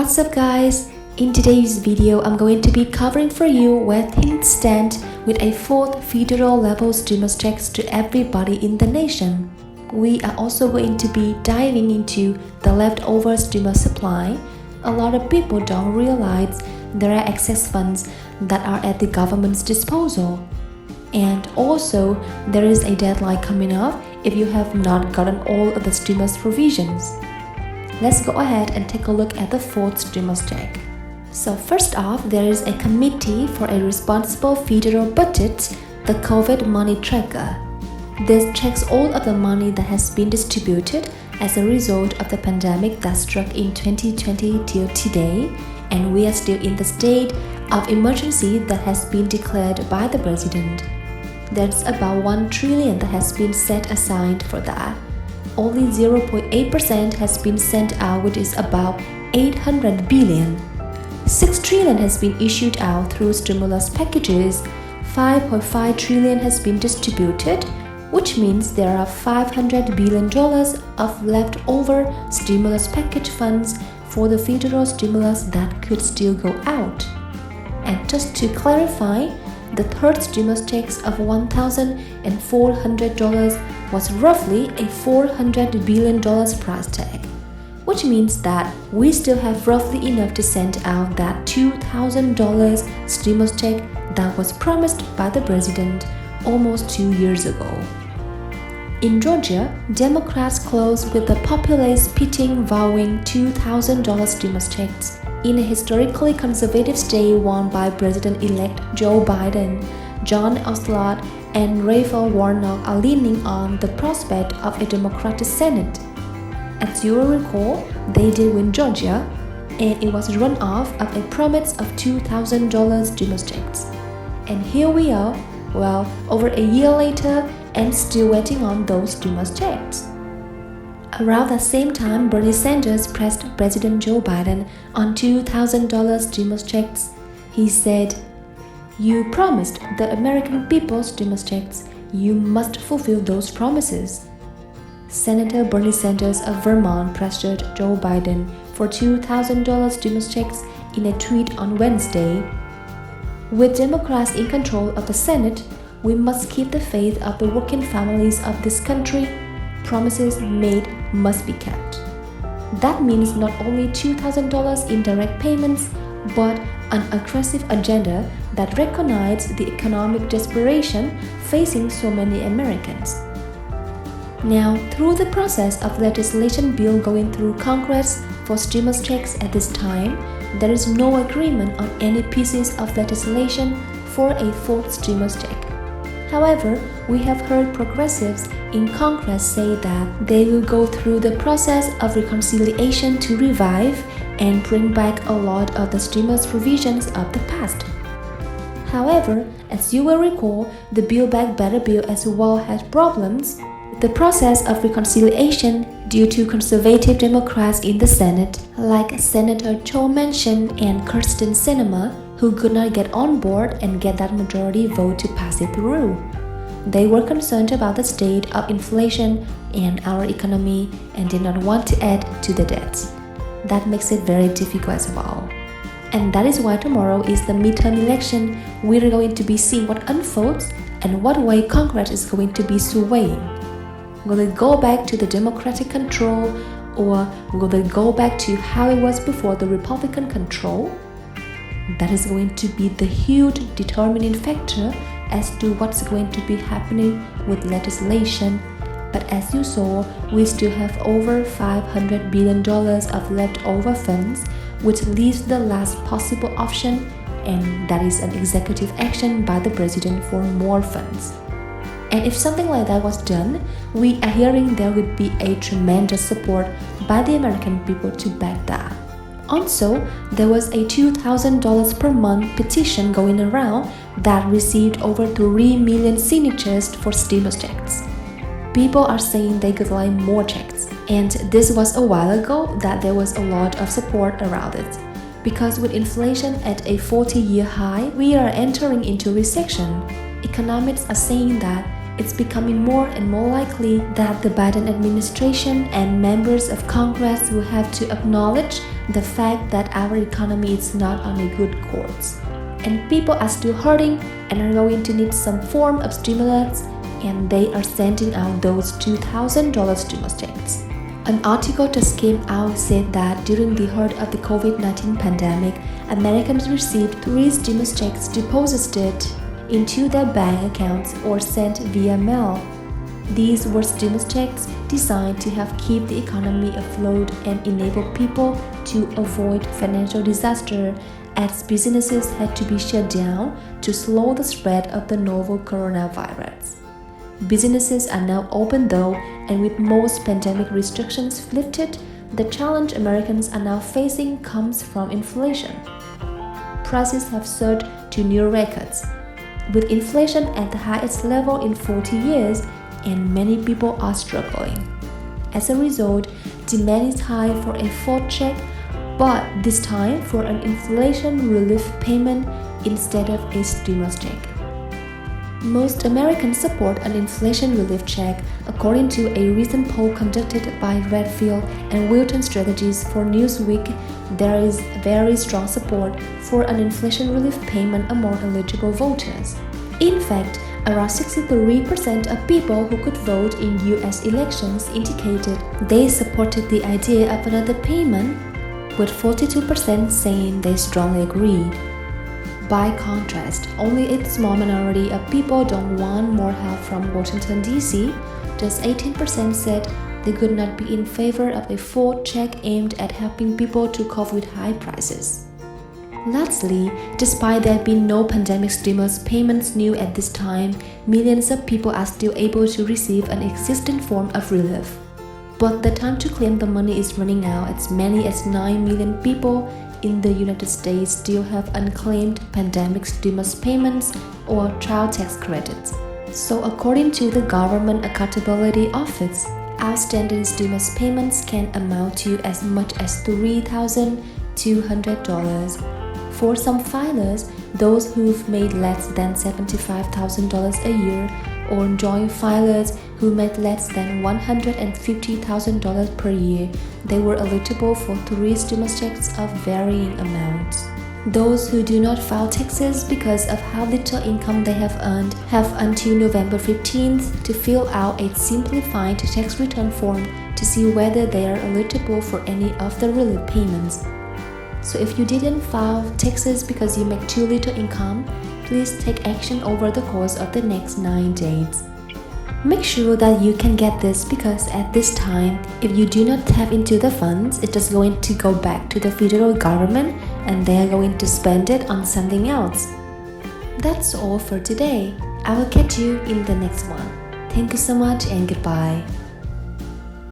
What's up guys? In today's video, I'm going to be covering for you where things stand with a fourth federal level stimulus checks to everybody in the nation. We are also going to be diving into the leftover stimulus supply. A lot of people don't realize there are excess funds that are at the government's disposal. And also, there is a deadline coming up if you have not gotten all of the stimulus provisions. Let's go ahead and take a look at the fourth stimulus check. So first off, there is a committee for a responsible federal budget, the COVID money tracker. This checks all of the money that has been distributed as a result of the pandemic that struck in 2020 till today, and we are still in the state of emergency that has been declared by the president. There's about 1 trillion that has been set aside for that. Only 0.8% has been sent out, which is about 800 billion. 6 trillion has been issued out through stimulus packages. 5.5 trillion has been distributed, which means there are $500 billion of leftover stimulus package funds for the federal stimulus that could still go out. And just to clarify, the third stimulus checks of $1,400 was roughly a $400 billion price tag, which means that we still have roughly enough to send out that $2,000 stimulus check that was promised by the president almost 2 years ago. In Georgia, Democrats closed with the populace pitting vowing $2,000 stimulus checks. In a historically conservative state won by President-elect Joe Biden, John Ocelot and Raphael Warnock are leaning on the prospect of a Democratic Senate. As you will recall, they did win Georgia, and it was run off of a promise of $2,000 stimulus checks. And here we are, over a year later, and still waiting on those stimulus checks. Around the same time, Bernie Sanders pressed President Joe Biden on $2,000 stimulus checks. He said, "You promised the American people stimulus checks. You must fulfill those promises." Senator Bernie Sanders of Vermont pressured Joe Biden for $2,000 stimulus checks in a tweet on Wednesday. "With Democrats in control of the Senate, we must keep the faith of the working families of this country. Promises made must be kept." That means not only $2,000 in direct payments, but an aggressive agenda that recognizes the economic desperation facing so many Americans. Now, through the process of legislation bill going through Congress for stimulus checks at this time, there is no agreement on any pieces of legislation for a fourth stimulus check. However, we have heard progressives in Congress say that they will go through the process of reconciliation to revive and bring back a lot of the stimulus provisions of the past. However, as you will recall, the Build Back Better bill as well had problems. The process of reconciliation due to conservative Democrats in the Senate, like Senator Joe Manchin and Kyrsten Sinema, who could not get on board and get that majority vote to pass it through. They were concerned about the state of inflation and our economy and did not want to add to the debts. That makes it very difficult as well. And that is why tomorrow is the midterm election. We're going to be seeing what unfolds and what way Congress is going to be swaying. Will it go back to the Democratic control, or will it go back to how it was before the Republican control? That is going to be the huge determining factor as to what's going to be happening with legislation. But as you saw, we still have over $500 billion of leftover funds, which leaves the last possible option, and that is an executive action by the president for more funds. And if something like that was done, we are hearing there would be a tremendous support by the American people to back that. Also, there was a $2,000 per month petition going around that received over 3 million signatures for stimulus checks. People are saying they could like more checks, and this was a while ago that there was a lot of support around it. Because with inflation at a 40-year high, we are entering into recession. Economists are saying that it's becoming more and more likely that the Biden administration and members of Congress will have to acknowledge the fact that our economy is not on a good course, and people are still hurting and are going to need some form of stimulus, and they are sending out those $2,000 stimulus checks. An article just came out said that during the height of the COVID-19 pandemic, Americans received 3 stimulus checks deposited into their bank accounts or sent via mail. These were stimulus checks designed to help keep the economy afloat and enable people to avoid financial disaster as businesses had to be shut down to slow the spread of the novel coronavirus. Businesses are now open though, and with most pandemic restrictions lifted, the challenge Americans are now facing comes from inflation. Prices have surged to new records, with inflation at the highest level in 40 years, and many people are struggling. As a result, demand is high for a fourth check, but this time for an inflation relief payment instead of a stimulus check. Most Americans support an inflation relief check, according to a recent poll conducted by Redfield and Wilton Strategies for Newsweek. There is very strong support for an inflation relief payment among eligible voters. In fact, around 63% of people who could vote in US elections indicated they supported the idea of another payment, with 42% saying they strongly agree. By contrast, only a small minority of people don't want more help from Washington, D.C. Just 18% said they could not be in favor of a full check aimed at helping people to cope with high prices. Lastly, despite there being no pandemic stimulus payments new at this time, millions of people are still able to receive an existing form of relief. But the time to claim the money is running out. As many as 9 million people in the United States still have unclaimed pandemic stimulus payments or child tax credits. So according to the Government Accountability Office, outstanding stimulus payments can amount to as much as $3,200. For some filers, those who've made less than $75,000 a year, or joint filers who made less than $150,000 per year, they were eligible for 3 stimulus checks of varying amounts. Those who do not file taxes because of how little income they have earned have until November 15th to fill out a simplified tax return form to see whether they are eligible for any of the relief payments. So if you didn't file taxes because you make too little income, please take action over the course of the next 9 days. Make sure that you can get this, because at this time, if you do not tap into the funds, it's just going to go back to the federal government and they are going to spend it on something else. That's all for today. I will catch you in the next one. Thank you so much and goodbye.